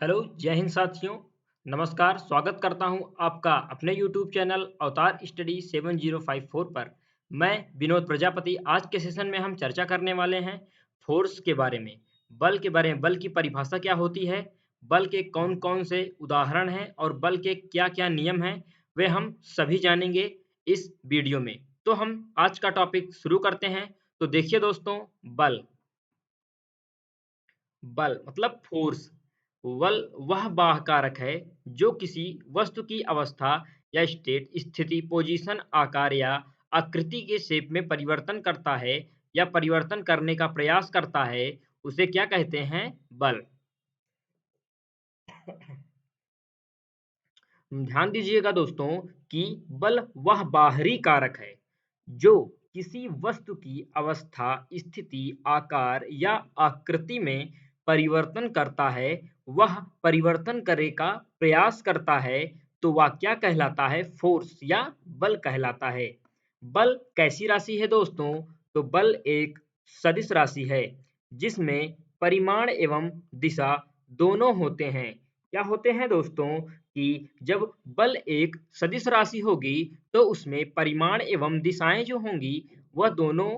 Hello, जय हिंद साथियों। नमस्कार, स्वागत करता हूं आपका अपने यूट्यूब चैनल अवतार स्टडी 7054 पर। मैं विनोद प्रजापति। आज के सेशन में हम चर्चा करने वाले हैं फोर्स के बारे में, बल के बारे में। बल की परिभाषा क्या होती है, बल के कौन-कौन से उदाहरण हैं और बल के क्या-क्या नियम हैं, वे हम सभी जानेंगे इस वीडियो में। तो हम आज का टॉपिक शुरू करते हैं। तो देखिए दोस्तों, बल बल मतलब फोर्स। बल वह बाह्य कारक है जो किसी वस्तु की अवस्था या स्टेट, स्थिति, पोजीशन, आकार या आकृति के शेप में परिवर्तन करता है या परिवर्तन करने का प्रयास करता है, उसे क्या कहते हैं? बल। ध्यान दीजिएगा दोस्तों कि बल वह बाहरी कारक है जो किसी वस्तु की अवस्था, स्थिति, आकार या आकृति में परिवर्तन करता है। वह परिवर्तन करे का प्रयास करता है, तो वह क्या कहलाता है? फोर्स या बल कहलाता है। बल कैसी राशि है दोस्तों? तो बल एक सदिश राशि है जिसमें परिमाण एवं दिशा दोनों होते हैं। क्या होते हैं दोस्तों कि जब बल एक सदिश राशि होगी तो उसमें परिमाण एवं दिशाएं जो होंगी वह दोनों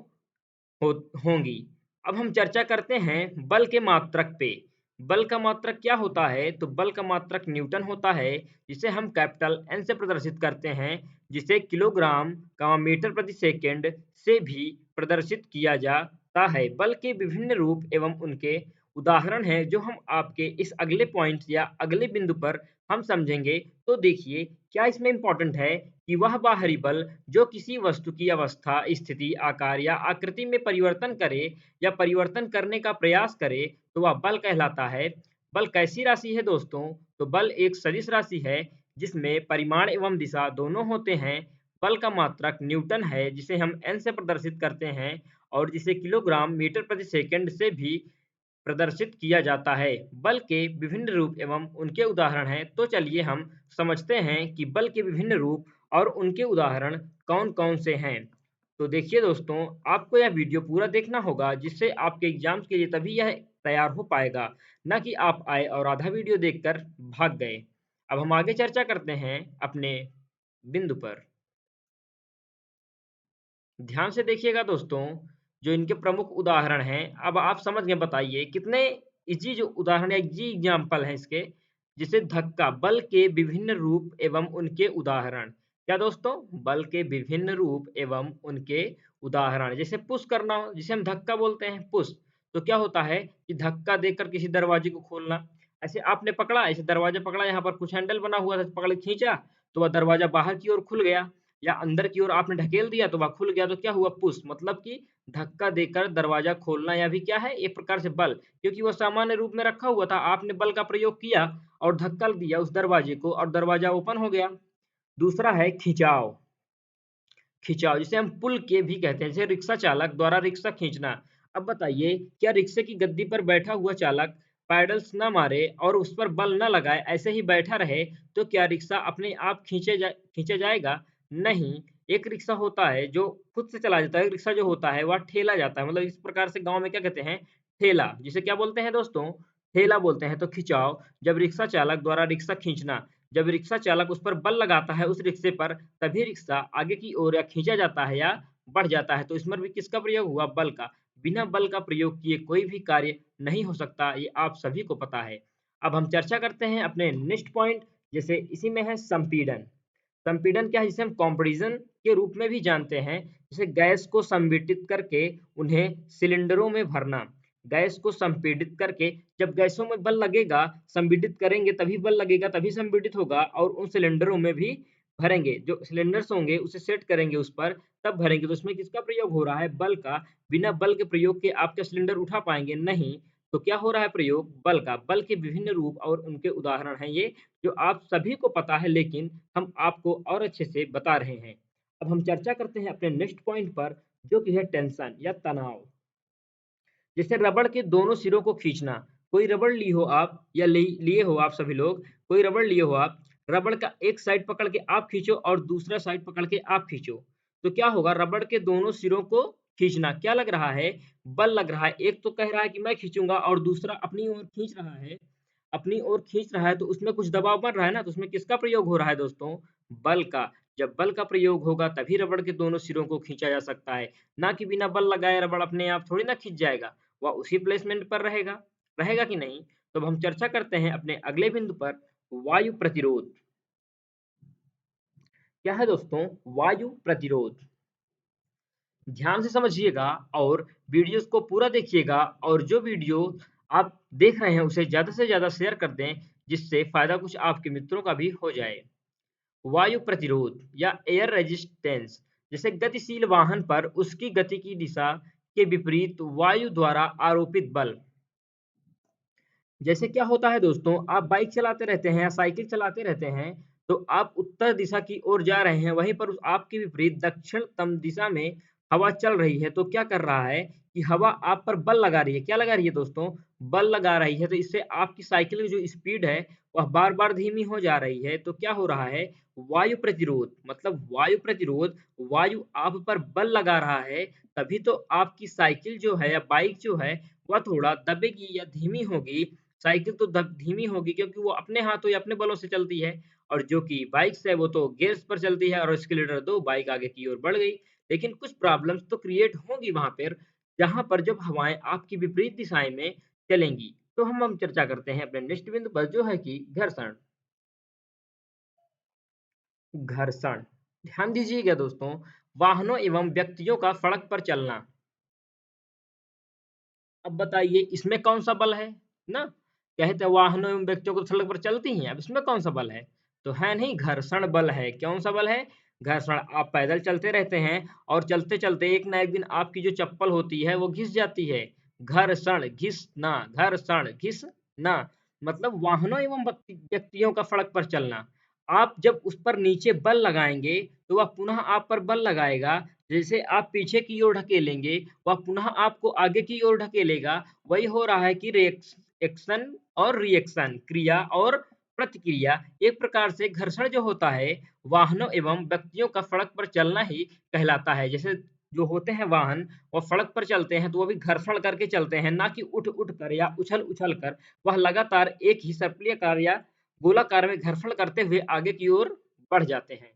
हो होंगी। अब हम चर्चा करते हैं बल के मात्रक पे। बल का मात्रक क्या होता है? तो बल का मात्रक न्यूटन होता है, जिसे हम कैपिटल एन से प्रदर्शित करते हैं, जिसे किलोग्राम का मीटर प्रति सेकंड से भी प्रदर्शित किया जाता है। बल के विभिन्न रूप एवं उनके उदाहरण हैं जो हम आपके इस अगले पॉइंट या अगले बिंदु पर हम समझेंगे। तो देखिए, क्या इसमें इम्पोर्टेंट है कि वह बाहरी बल जो किसी वस्तु की अवस्था, स्थिति, आकार या आकृति में परिवर्तन करे या परिवर्तन करने का प्रयास करे, तो वह बल कहलाता है। बल कैसी राशि है दोस्तों? तो बल एक सदिश राशि है जिसमें परिमाण एवं दिशा दोनों होते हैं। बल का मात्रक न्यूटन है जिसे हम एन से प्रदर्शित करते हैं और जिसे किलोग्राम मीटर प्रति सेकंड से भी प्रदर्शित किया जाता है। बल के विभिन्न रूप एवं उनके उदाहरण हैं। तो चलिए हम समझते हैं कि बल के विभिन्न रूप और उनके उदाहरण कौन-कौन से हैं। तो देखिए दोस्तों, आपको यह वीडियो पूरा देखना होगा जिससे आपके एग्जाम्स के लिए तभी यह तैयार हो पाएगा, ना कि आप आए और आधा वीडियो देखकर भाग गए। अब हम आगे चर्चा करते हैं अपने बिंदु पर। ध्यान से देखिएगा दोस्तों, जो इनके प्रमुख उदाहरण हैं, अब आप समझ गए। बताइए कितने ईज़ी जो उदाहरण या ईज़ी एग्ज़ाम्पल हैं इसके। जैसे धक्का, बल के विभिन्न रूप एवं उनके उदाहरण। क्या दोस्तों? बल के विभिन्न रूप एवं उनके उदाहरण। जैसे पुश करना, जिसे हम धक्का बोलते हैं, पुश। तो क्या होता है कि धक्का देकर किसी दरवाजे को खोलना। ऐसे आपने पकड़ा, ऐसे दरवाज़ा पकड़ा, यहाँ पर कुछ हैंडल बना हुआ था, पकड़ के खींचा, तो वह दरवाज़ा बाहर की ओर खुल गया। या अंदर की ओर आपने ढकेल दिया तो वह खुल गया। तो क्या हुआ? पुश। मतलब कि धक्का देकर दरवाजा खोलना, यह भी क्या है? एक प्रकार से बल। क्योंकि वो सामान्य रूप में रखा हुआ था, आपने बल का प्रयोग किया और धक्का दिया उस दरवाजे को और दरवाजा ओपन हो गया। दूसरा है खिंचाव। खिंचाव जिसे हम पुल के भी कहते हैं, जैसे रिक्शा चालक द्वारा रिक्शा खींचना। अब बताइए, क्या रिक्शे की गद्दी पर बैठा हुआ चालक पैडल्स ना मारे और उस पर बल ना लगाए, ऐसे ही बैठा रहे, तो क्या रिक्शा अपने आप खींचा जाएगा? नहीं। एक रिक्शा होता है जो खुद से चला जाता है, एक रिक्शा जो होता है वह ठेला जाता है। मतलब इस प्रकार से गाँव में क्या कहते हैं? ठेला, जिसे क्या बोलते हैं दोस्तों? ठेला बोलते हैं। तो खिंचाव, जब रिक्शा चालक द्वारा रिक्शा खींचना। जब रिक्शा चालक उस पर बल लगाता है उस रिक्शे पर, तभी रिक्शा आगे की ओर या खींचा जाता है या बढ़ जाता है। तो इसमें भी किसका प्रयोग हुआ? बल का। बिना बल का प्रयोग किए कोई भी कार्य नहीं हो सकता, ये आप सभी को पता है। अब हम चर्चा करते हैं अपने नेक्स्ट पॉइंट, जैसे इसी में है संपीड़न। संपीड़न क्या है? जिसे हम कंपैरिजन के रूप में भी जानते हैं। जैसे गैस को संपीड़ित करके उन्हें सिलेंडरों में भरना। गैस को संपीड़ित करके, जब गैसों में बल लगेगा, संपीड़ित करेंगे तभी बल लगेगा, तभी संपीड़ित होगा और उन सिलेंडरों में भी भरेंगे। जो सिलेंडर्स होंगे उसे सेट करेंगे उस पर, तब भरेंगे। तो उसमें किसका प्रयोग हो रहा है? बल का। बिना बल के प्रयोग के आप क्या सिलेंडर उठा पाएँगे? नहीं। तो क्या हो रहा है प्रयोग? बल का। बल के विभिन्न रूप और उनके उदाहरण हैं ये, जो आप सभी को पता है, लेकिन हम आपको और अच्छे से बता रहे हैं। अब हम चर्चा करते हैं अपने नेक्स्ट पॉइंट पर, जो कि है टेंशन या तनाव। जैसे रबड़ के दोनों सिरों को खींचना। कोई रबड़ ली हो आप या लिए हो आप सभी लोग, कोई रबड़ लिए हो आप, रबड़ का एक साइड पकड़ के आप खींचो और दूसरा साइड पकड़ के आप खींचो। तो क्या होगा? रबड़ के दोनों सिरों को खींचना। क्या लग रहा है? बल लग रहा है। एक तो कह रहा है कि मैं खींचूँगा और दूसरा अपनी ओर खींच रहा है। अपनी ओर खींच रहा है तो उसमें कुछ दबाव बन रहा है ना, तो उसमें किसका प्रयोग हो रहा है दोस्तों? बल का। जब बल का प्रयोग होगा तभी रबड़ के दोनों सिरों को खींचा जा सकता है, ना कि बिना बल लगाए रबड़ अपने आप थोड़ी ना खिंच जाएगा, वह उसी प्लेसमेंट पर रहेगा। रहेगा कि नहीं? तो अब हम चर्चा करते हैं अपने अगले बिंदु पर, वायु प्रतिरोध। क्या है दोस्तों? वायु प्रतिरोध। ध्यान से समझिएगा और वीडियोस को पूरा देखिएगा, और जो वीडियो आप देख रहे हैं उसे ज़्यादा से ज़्यादा शेयर कर दें, जिससे फ़ायदा कुछ आपके मित्रों का भी हो जाए। वायु प्रतिरोध या एयर रेजिस्टेंस, जैसे गतिशील वाहन पर उसकी गति की दिशा के विपरीत वायु द्वारा आरोपित बल। जैसे क्या होता है दोस्तों, आप बाइक चलाते रहते हैं या साइकिल चलाते रहते हैं, तो आप उत्तर दिशा की ओर जा रहे हैं, वहीं पर उस आपके विपरीत दक्षिणतम दिशा में हवा चल रही है, तो क्या कर रहा है कि हवा आप पर बल लगा रही है। क्या लगा रही है दोस्तों? बल लगा रही है, तो इससे आपकी साइकिल की जो स्पीड है, वह बार-बार धीमी हो जा रही है। तो क्या हो रहा है? वायु प्रतिरोध, मतलब वायु प्रतिरोध, वायु आप पर बल लगा रहा है, तभी तो आपकी साइकिल जो है या बाइक जो है, वह थोड़ा दबेगी या धीमी होगी। साइकिल तो दब धीमी होगी क्योंकि वो अपने हाथों या अपने बलों से चलती है, और जो कि बाइक्स है वो तो गियर्स पर चलती है, और एस्केलेटर दो, बाइक आगे की ओर बढ़ गई। लेकिन कुछ प्रॉब्लम्स तो क्रिएट होंगी वहाँ पर, जहाँ पर जब हवाएँ आपकी विपरीत दिशाएँ में चलेंगी। तो हम चर्चा करते हैं अपने नेक्स्ट बिंदु पर, जो है कि घर्षण। घर्षण, ध्यान दीजिएगा दोस्तों, वाहनों एवं व्यक्तियों का सड़क पर चलना। अब बताइए इसमें कौन-सा बल है? ना? कहते हैं वाहनों एवं व्यक्तियों को सड़क पर चलती हैं, अब इसमें कौन-सा बल है? तो है नहीं, घर्षण बल है। कौन-सा बल है? घर्षण। आप पैदल चलते रहते हैं और चलते-चलते एक ना एक दिन आपकी जो चप्पल होती है वो घिस जाती है। घर्षण, घिसना, घर्षण, घिसना, मतलब वाहनों एवं व्यक्तियों का सड़क पर चलना। आप जब उस पर नीचे बल लगाएँगे, तो वह पुनः आप पर बल लगाएगा। जैसे आप पीछे की ओर ढकेलेंगे, वह पुनः आपको आगे की ओर ढकेलेगा। वही हो रहा है कि एक्शन और रिएक्शन, क्रिया और प्रतिक्रिया। एक प्रकार से घर्षण जो होता है, वाहनों एवं व्यक्तियों का सड़क पर चलना ही कहलाता है। जैसे जो होते हैं वाहन, वो सड़क पर चलते हैं तो वो भी घर्षण करके चलते हैं, ना कि उठ-उठ कर या उछल-उछल कर। वह लगातार एक ही सर्पिलाकार या गोलाकार में घर्षण करते हुए आगे की ओर बढ़ जाते हैं।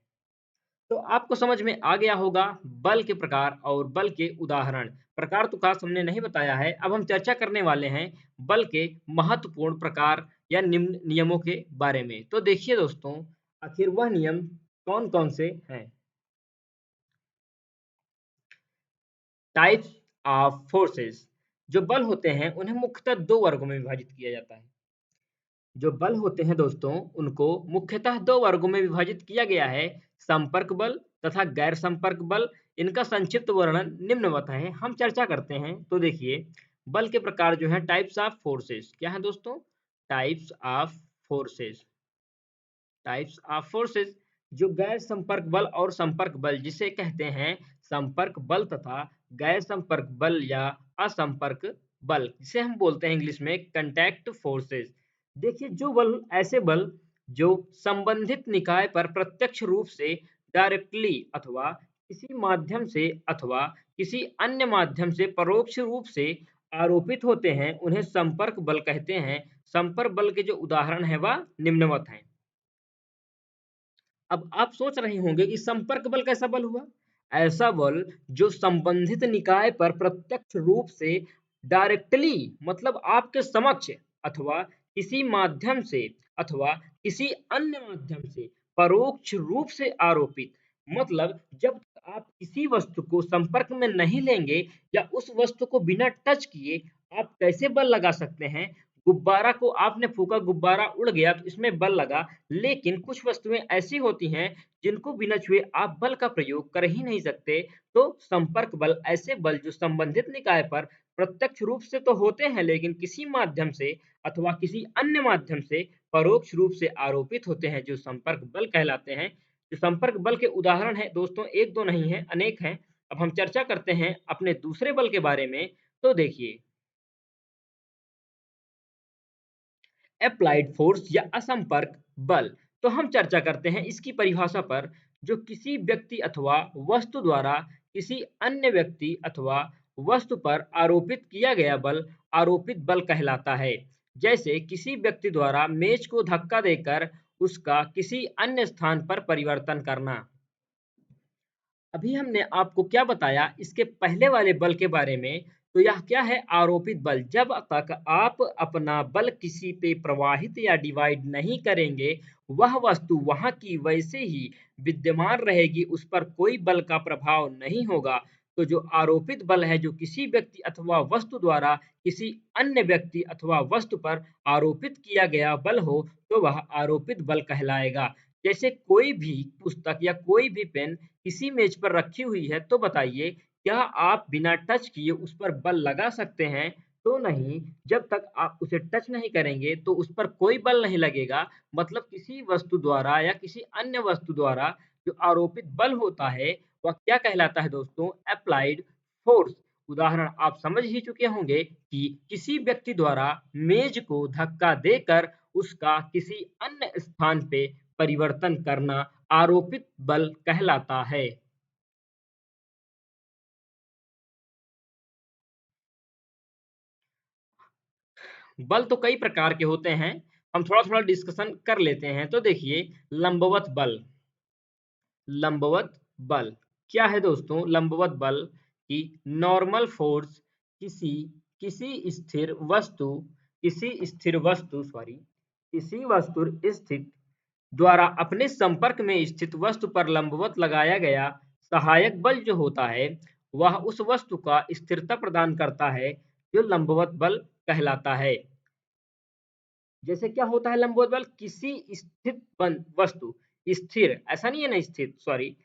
तो आपको समझ में आ गया होगा बल के प्रकार और बल के उदाहरण। प्रकार तो खास हमने नहीं बताया है। अब हम चर्चा करने वाले हैं बल के महत्वपूर्ण प्रकार या निम्न नियमों के बारे में। तो देखिए दोस्तों, आखिर वह नियम कौन-कौन से हैं? टाइप्स ऑफ फोर्सेस, जो बल होते हैं उन्हें मुख्यतः 2 वर्गों में विभाजित किया जाता है। जो बल होते हैं दोस्तों, उनको मुख्यतः 2 वर्गों में विभाजित किया गया है, संपर्क बल तथा गैर संपर्क बल। इनका संक्षिप्त वर्णन निम्नवत है, हम चर्चा करते हैं। तो देखिए, बल के प्रकार जो हैं, टाइप्स ऑफ फोर्सेस, क्या है दोस्तों? Types of forces. Types of forces, जो गैर संपर्क बल और संपर्क बल जिसे कहते हैं संपर्क बल तथा गैर संपर्क बल या असंपर्क बल, जिसे हम बोलते हैं इंग्लिश में कॉन्टैक्ट फोर्सेस। देखिए, जो बल, ऐसे बल जो संबंधित निकाय पर प्रत्यक्ष रूप से डायरेक्टली अथवा किसी माध्यम से अथवा किसी अन्य माध्यम से परोक्ष रूप से आरोपित होते हैं, उन्हें संपर्क बल कहते हैं। संपर्क बल के जो उदाहरण हैं वह निम्नवत हैं। अब आप सोच रहे होंगे कि संपर्क बल कैसा बल हुआ? ऐसा बल जो संबंधित निकाय पर प्रत्यक्ष रूप से डायरेक्टली, मतलब आपके समक्ष अथवा किसी माध्यम से अथवा किसी अन्य माध्यम से परोक्ष रूप से आरोपित, मतलब जब तक आप किसी वस्तु को संपर्क में नहीं लेंगे या उस वस्तु को बिना टच किए आप कैसे बल लगा सकते हैं? गुब्बारा को आपने फूँका, गुब्बारा उड़ गया तो इसमें बल लगा। लेकिन कुछ वस्तुएँ ऐसी होती हैं जिनको बिना छुए आप बल का प्रयोग कर ही नहीं सकते। तो संपर्क बल ऐसे बल जो संबंधित निकाय पर प्रत्यक्ष रूप से तो होते हैं, लेकिन किसी माध्यम से अथवा किसी अन्य माध्यम से परोक्ष रूप से आरोपित होते हैं, जो संपर्क बल कहलाते हैं। जो संपर्क बल के उदाहरण हैं दोस्तों, 1-2 नहीं हैं, अनेक हैं। अब हम चर्चा करते हैं अपने दूसरे बल के बारे में। तो देखिए, अप्लाइड फोर्स या असंपर्क बल। तो हम चर्चा करते हैं इसकी परिभाषा पर, जो किसी व्यक्ति अथवा वस्तु द्वारा किसी अन्य व्यक्ति अथवा वस्तु पर आरोपित किया गया बल आरोपित बल कहलाता है। जैसे किसी व्यक्ति द्वारा मेज को धक्का देकर उसका किसी अन्य स्थान पर परिवर्तन करना। अभी हमने आपको क्या बताया इसके पहले वाले बल के बारे में, तो यह क्या है आरोपित बल। जब तक आप अपना बल किसी पे प्रवाहित या डिवाइड नहीं करेंगे, वह वस्तु वहाँ की वैसे ही विद्यमान रहेगी, उस पर कोई बल का प्रभाव नहीं होगा। तो जो आरोपित बल है, जो किसी व्यक्ति अथवा वस्तु द्वारा किसी अन्य व्यक्ति अथवा वस्तु पर आरोपित किया गया बल हो, तो वह आरोपित बल कहलाएगा। जैसे कोई भी पुस्तक या कोई भी पेन किसी मेज पर रखी हुई है, तो बताइए क्या आप बिना टच किए उस पर बल लगा सकते हैं? तो नहीं, जब तक आप उसे टच नहीं करेंगे तो उस पर कोई बल नहीं लगेगा। मतलब किसी वस्तु द्वारा या किसी अन्य वस्तु द्वारा जो आरोपित बल होता है, वह क्या कहलाता है दोस्तों? Applied force. उदाहरण आप समझ ही चुके होंगे कि किसी व्यक्ति द्वारा मेज को धक्का देकर उसका किसी अन्य स्थान पे परिवर्तन करना आरोपित बल कहलाता है। बल तो कई प्रकार के होते हैं, हम थोड़ा-थोड़ा डिस्कशन कर लेते हैं। तो देखिए, लंबवत बल। लंबवत बल क्या है दोस्तों? लंबवत बल की नॉर्मल फोर्स किसी किसी स्थिर वस्तु किसी वस्तु स्थित द्वारा अपने संपर्क में स्थित वस्तु पर लंबवत लगाया गया सहायक बल जो होता है, वह उस वस्तु का स्थिरता प्रदान करता है, जो लंबवत बल कहलाता है। जैसे क्या होता है लंबवत बल? किसी स्थित वस्तु, स्थिर ऐसा नहीं है ना, स्थित सॉरी,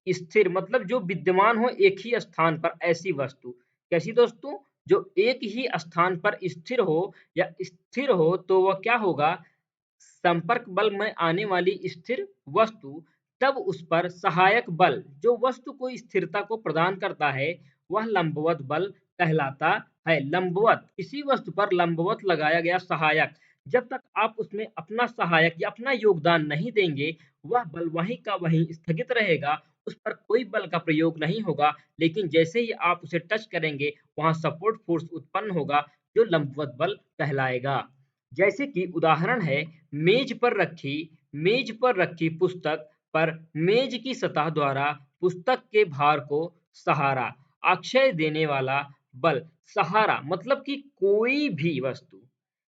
स्थिर मतलब जो विद्यमान हो एक ही स्थान पर, ऐसी वस्तु। कैसी दोस्तों? जो एक ही स्थान पर स्थिर हो या स्थिर हो, तो वह क्या होगा? संपर्क बल में आने वाली स्थिर वस्तु, तब उस पर सहायक बल जो वस्तु को स्थिरता को प्रदान करता है, वह लंबवत बल कहलाता है। लंबवत किसी वस्तु पर लंबवत लगाया गया सहायक, जब तक आप उसमें अपना सहायक या अपना योगदान नहीं देंगे, वह बल वहीं का वहीं स्थगित रहेगा, उस पर कोई बल का प्रयोग नहीं होगा। लेकिन जैसे ही आप उसे टच करेंगे, वहां सपोर्ट फोर्स उत्पन्न होगा, जो लंबवत बल कहलाएगा। जैसे कि उदाहरण है, मेज पर रखी पुस्तक पर मेज की सतह द्वारा पुस्तक के भार को सहारा, अक्षय देने वाला बल। सहारा मतलब कि कोई भी वस्तु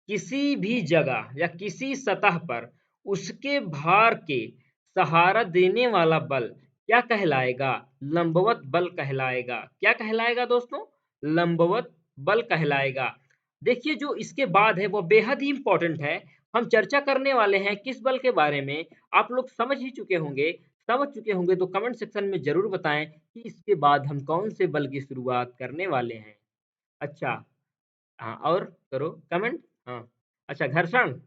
किसी भी जगह या किसी सतह पर उसके भार के सहारा देने वाला बल क्या कहलाएगा? लंबवत बल कहलाएगा। क्या कहलाएगा दोस्तों? लंबवत बल कहलाएगा। देखिए, जो इसके बाद है वो बेहद ही इंपॉर्टेंट है। हम चर्चा करने वाले हैं किस बल के बारे में? आप लोग समझ चुके होंगे तो कमेंट सेक्शन में जरूर बताएं कि इसके बाद हम कौन से बल की शुरुआत करने वाले हैं। अच्छा, हाँ, और करो कमेंट। हाँ, अच्छा, घर्षण,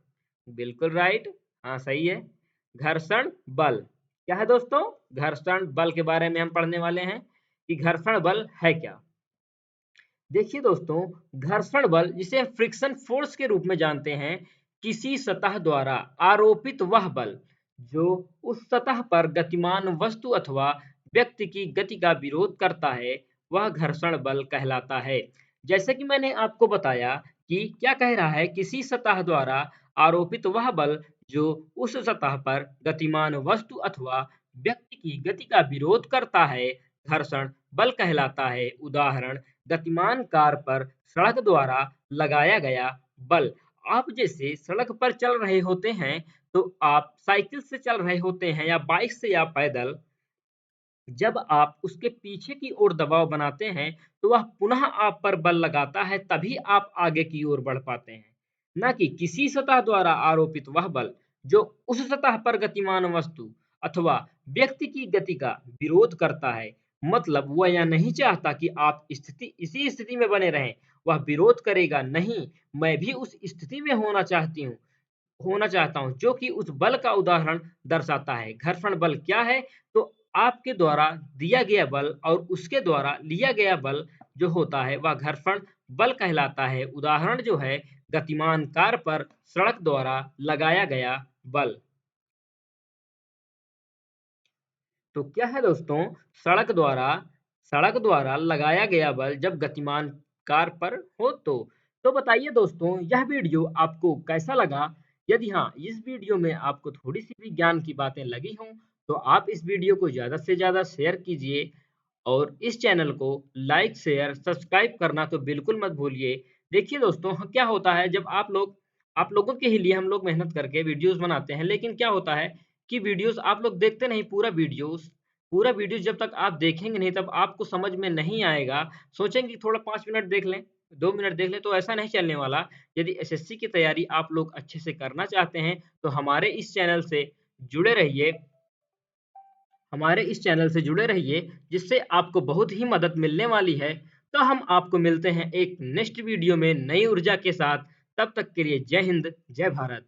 बिल्कुल राइट। हाँ, सही है। घर्षण बल क्या है दोस्तों? घर्षण बल के बारे में हम पढ़ने वाले हैं कि घर्षण बल है क्या। देखिए दोस्तों, घर्षण बल जिसे फ्रिक्शन फोर्स के रूप में जानते हैं, किसी सतह द्वारा आरोपित वह बल जो उस सतह पर गतिमान वस्तु अथवा व्यक्ति की गति का विरोध करता है, वह घर्षण बल कहलाता है। जैसे कि मैंने आपको बताया कि क्या कह रहा है, किसी सतह द्वारा आरोपित वह बल जो उस सतह पर गतिमान वस्तु अथवा व्यक्ति की गति का विरोध करता है, घर्षण बल कहलाता है। उदाहरण, गतिमान कार पर सड़क द्वारा लगाया गया बल। आप जैसे सड़क पर चल रहे होते हैं, तो आप साइकिल से चल रहे होते हैं या बाइक से या पैदल, जब आप उसके पीछे की ओर दबाव बनाते हैं, तो वह पुनः आप पर बल लगाता है, तभी आप आगे की ओर बढ़ पाते हैं। ना कि किसी सतह द्वारा आरोपित वह बल जो उस सतह पर गतिमान वस्तु अथवा व्यक्ति की गति का विरोध करता है। मतलब वह यह नहीं चाहता कि आप इसी स्थिति में बने रहें, वह विरोध करेगा, नहीं, मैं भी उस स्थिति में होना चाहता हूँ, जो कि उस बल का उदाहरण दर्शाता है। घर्षण बल क्या है? तो आपके द्वारा दिया गया बल और उसके द्वारा लिया गया बल जो होता है, वह घर्षण बल कहलाता है। उदाहरण जो है, गतिमान कार पर सड़क द्वारा लगाया गया बल। तो क्या है दोस्तों? सड़क द्वारा सड़क द्वारा लगाया गया बल जब गतिमान कार पर हो, तो तो बताइए दोस्तों, यह वीडियो आपको कैसा लगा? यदि हाँ, इस वीडियो में आपको थोड़ी-सी भी ज्ञान की बातें लगी हों, तो आप इस वीडियो को ज़्यादा से ज़्यादा शेयर कीजिए और इस चैनल को लाइक, शेयर, सब्सक्राइब करना तो बिल्कुल मत भूलिए। देखिए दोस्तों, क्या होता है जब आप लोगों के ही लिए हम लोग मेहनत करके वीडियोज़ बनाते हैं, लेकिन क्या होता है कि वीडियोज़ आप लोग देखते नहीं पूरा वीडियोज़ जब तक आप देखेंगे नहीं तब आपको समझ में नहीं आएगा। सोचेंगे कि थोड़ा 5 मिनट देख लें, 2 मिनट देख लें, तो ऐसा नहीं चलने वाला। यदि एसएससी की तैयारी आप लोग अच्छे से करना चाहते हैं, तो जुड़े रहिए हमारे इस चैनल से जुड़े रहिए, जिससे आपको बहुत ही मदद मिलने वाली है। तो हम आपको मिलते हैं एक नेक्स्ट वीडियो में नई ऊर्जा के साथ। तब तक के लिए जय हिंद, जय भारत।